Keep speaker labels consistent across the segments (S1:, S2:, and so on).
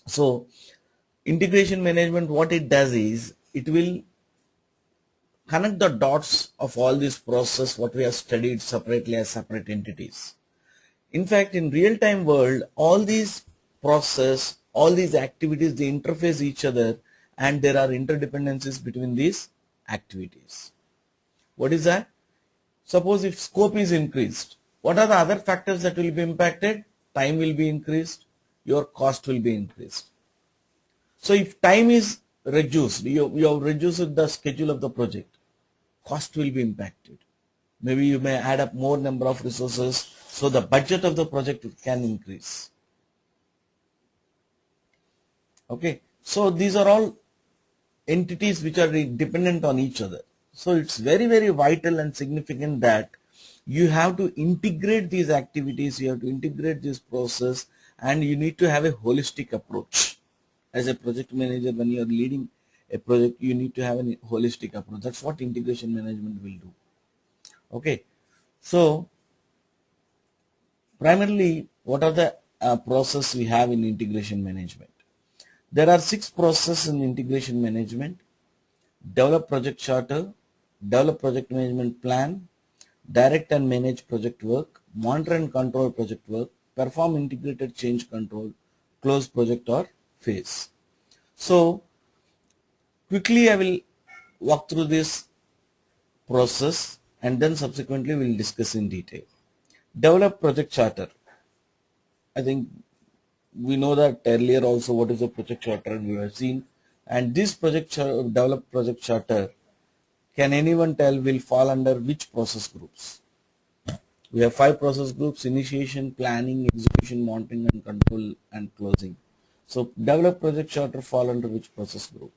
S1: So integration management, what it does is it will connect the dots of all these process what we have studied separately as separate entities. In fact, in real-time world, all these process, all these activities, they interface each other, and there are interdependencies between these activities. What is that? Suppose if scope is increased, what are the other factors that will be impacted? Time will be increased, your cost will be increased. So if time is reduced, you have reduced the schedule of the project, cost will be impacted. Maybe you may add up more number of resources, so the budget of the project can increase. Okay, so these are all entities which are dependent on each other. So it's very, very vital and significant that you have to integrate these activities, you have to integrate this process, and you need to have a holistic approach. As a project manager, when you are leading a project, you need to have a holistic approach. That's what integration management will do. Okay, so primarily, what are the process we have in integration management? There are 6 processes in integration management: develop project charter, develop project management plan, direct and manage project work, monitor and control project work, perform integrated change control, close project or phase. So quickly I will walk through this process and then subsequently we will discuss in detail. Develop project charter. I think we know that earlier also what is a project charter, and we have seen, and this develop project charter, can anyone tell will fall under which process groups? We have 5 process groups: initiation, planning, execution, monitoring and control, and closing. So develop project charter fall under which process group?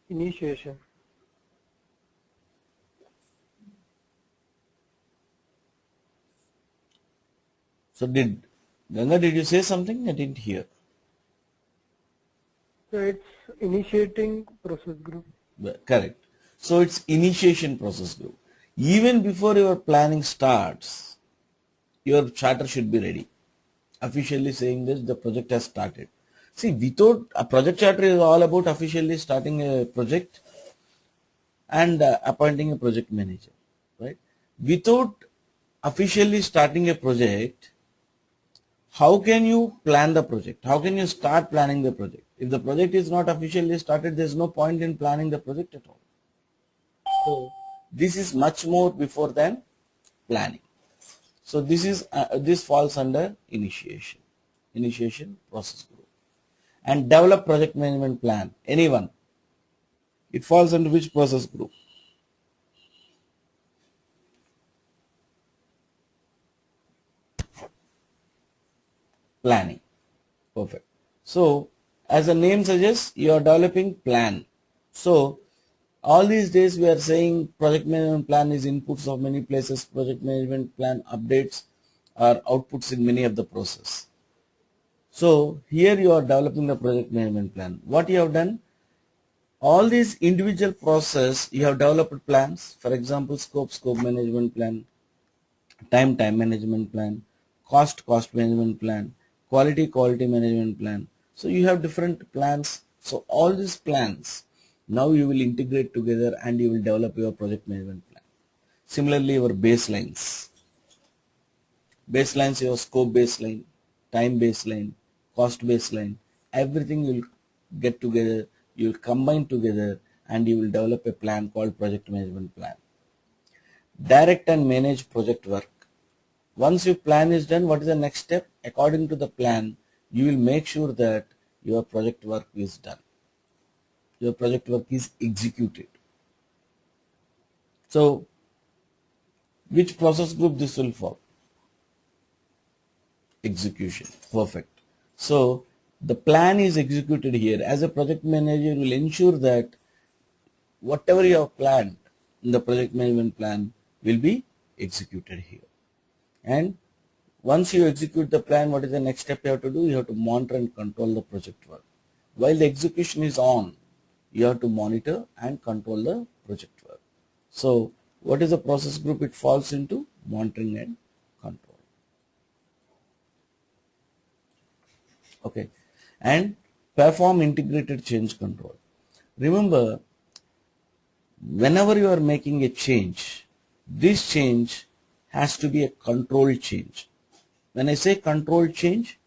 S2: Initiation.
S1: So Ganga, did you say something? I didn't hear.
S2: So it's initiating process group.
S1: Correct. So it's initiation process group. Even before your planning starts, your charter should be ready, officially saying this the project has started. See, without a project charter is all about officially starting a project and appointing a project manager, right? Without officially starting a project, how can you plan the project? How can you start planning the project? If the project is not officially started, there is no point in planning the project at all. So this is much more before than planning. So this falls under initiation process group. And develop project management plan. Anyone? It falls under which process group? Planning. Perfect. So as the name suggests, you are developing plan. So all these days we are saying project management plan is inputs of many places. Project management plan updates or outputs in many of the process. So here you are developing the project management plan. What you have done? All these individual process you have developed plans. For example, scope management plan, time management plan, cost management plan, quality management plan. So you have different plans. So all these plans now you will integrate together and you will develop your project management plan. Similarly, your baselines, your scope baseline, time baseline, cost baseline, everything will get together, you will combine together and you will develop a plan called project management plan. Direct and manage project work. Once your plan is done, what is the next step? According to the plan, you will make sure that your project work is done. Your project work is executed. So, which process group this will fall? Execution. Perfect. So, the plan is executed here. As a project manager, you will ensure that whatever you have planned in the project management plan will be executed here. And once you execute the plan, what is the next step you have to do? You have to monitor and control the project work. While the execution is on, you have to monitor and control the project work. So what is a process group? It falls into monitoring and control. Okay, and perform integrated change control. Remember, whenever you are making a change, this change has to be a controlled change. When I say controlled change,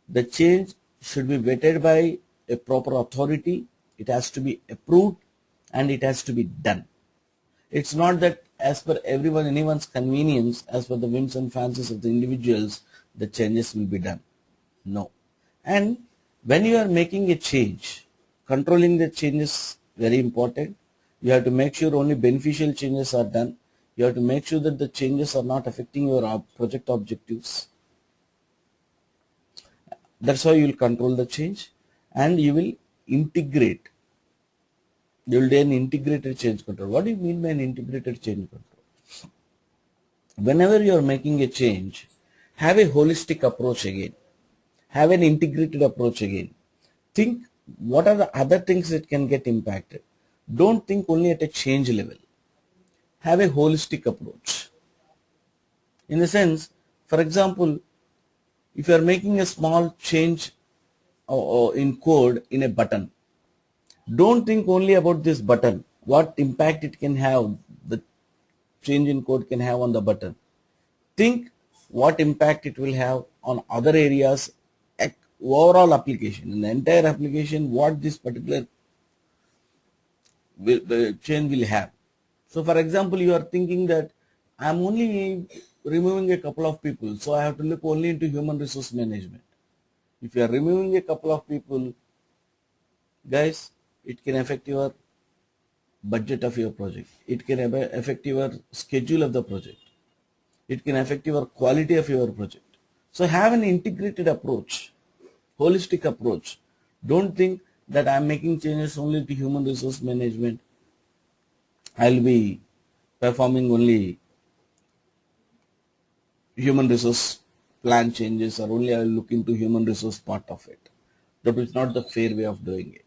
S1: the change should be vetted by a proper authority, it has to be approved, and it has to be done. It's not that as per anyone's convenience, as per the whims and fancies of the individuals, the changes will be done. No. And when you are making a change, controlling the changes very important. You have to make sure only beneficial changes are done. You have to make sure that the changes are not affecting your project objectives. That's how you will control the change, and you will integrate. You will do an integrated change control. What do you mean by an integrated change control? Whenever you are making a change, have a holistic approach again. Have an integrated approach again. Think what are the other things that can get impacted. Don't think only at a change level. Have a holistic approach. In the sense, for example, if you are making a small change in code in a button, don't think only about this button, what impact it can have, the change in code can have on the button. Think what impact it will have on other areas, overall application, in the entire application, what this particular change will have. So for example, you are thinking that I am only removing a couple of people, so I have to look only into human resource management. If you are removing a couple of people, guys, it can affect your budget of your project. It can affect your schedule of the project. It can affect your quality of your project. So have an integrated approach, holistic approach. Don't think that I am making changes only to human resource management. I'll be performing only human resource plan changes, or only I will look into human resource part of it. That is not the fair way of doing it.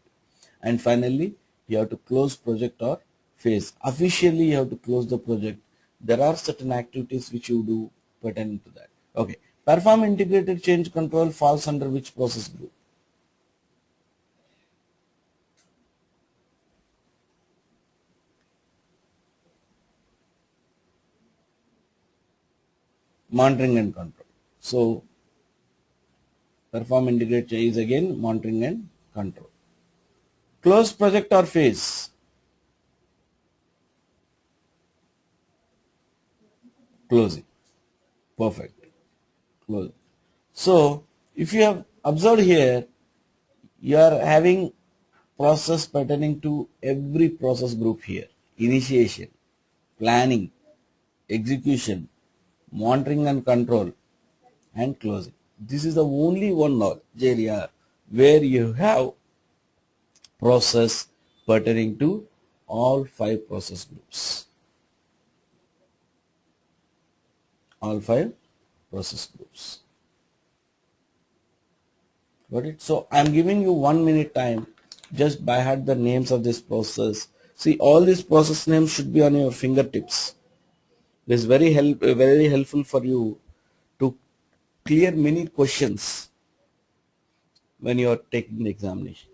S1: And finally, you have to close project or phase. Officially, you have to close the project. There are certain activities which you do pertaining to that. Okay. Perform integrated change control falls under which process group? Monitoring and control. So, perform integrated change is again monitoring and control. Close project or phase? Closing. Perfect. Closing. So, if you have observed here, you are having process pertaining to every process group here. Initiation, planning, execution, monitoring and control, and closing. This is the only one knowledge area where you have process pertaining to all 5 process groups. All 5 process groups. Got it? So I'm giving you 1 minute time. Just by heart the names of this process. See, all these process names should be on your fingertips. This is very helpful for you to clear many questions when you are taking the examination.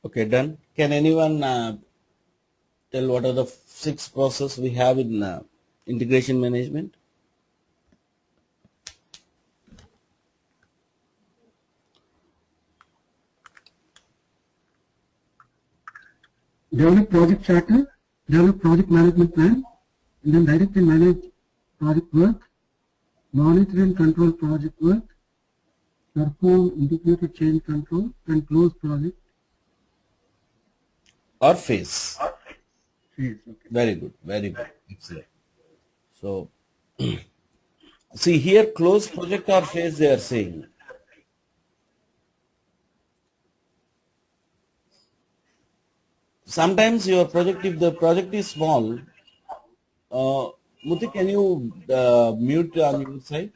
S1: Okay, done. Can anyone tell what are the 6 process we have in integration management?
S3: develop project charter, develop project management plan, and then direct and manage project work, monitor and control project work, perform integrated change control, and close project
S1: Or phase.
S3: phase. Okay.
S1: Very good. Very good. Excellent. So, see here, close project or phase they are saying. Sometimes your project, if the project is small, Muti, can you mute on your side?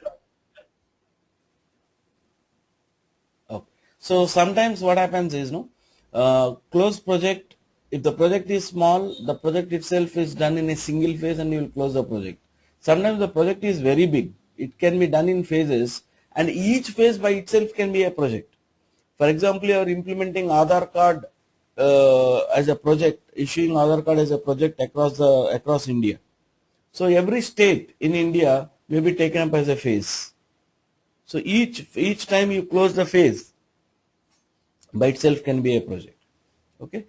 S1: Okay. So sometimes what happens is, no, close project, if the project is small, the project itself is done in a single phase and you will close the project. Sometimes the project is very big. It can be done in phases and each phase by itself can be a project. For example, you are implementing Aadhaar card as a project, issuing Aadhaar card as a project across India. So every state in India may be taken up as a phase. So each time you close the phase by itself can be a project. Okay.